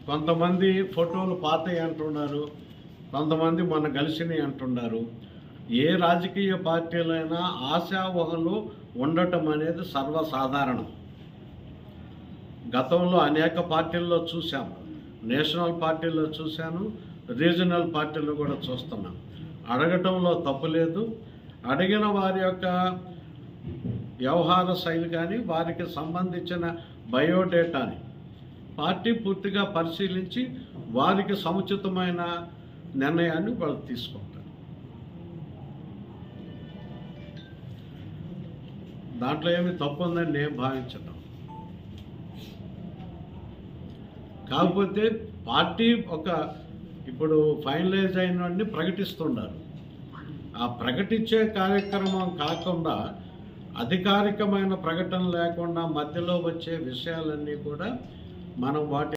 కొంతమంది ఫోటోలు పాతవి అంటున్నారు, కొంతమంది మొన్న కలిసినవి అంటున్నారు. ఏ రాజకీయ పార్టీలైనా ఆశావహులు ఉండటం అనేది సర్వసాధారణం. గతంలో అనేక పార్టీల్లో చూశాం, నేషనల్ పార్టీల్లో చూశాను, రీజనల్ పార్టీల్లో కూడా చూస్తున్నాం. అడగటంలో తప్పు లేదు. అడిగిన వారి యొక్క వ్యవహార శైలి కానీ వారికి సంబంధించిన బయోడేటాని పార్టీ పూర్తిగా పరిశీలించి వారికి సముచితమైన నిర్ణయాన్ని వాళ్ళు తీసుకుంటారు. దాంట్లో ఏమి తప్పు ఉందని నేను భావించడం. కాకపోతే పార్టీ ఇప్పుడు ఫైనలైజ్ అయినవన్నీ ప్రకటిస్తున్నారు. ఆ ప్రకటించే కార్యక్రమం కాకుండా అధికారికమైన ప్రకటన లేకుండా మధ్యలో వచ్చే విషయాలన్నీ కూడా మనం వాటి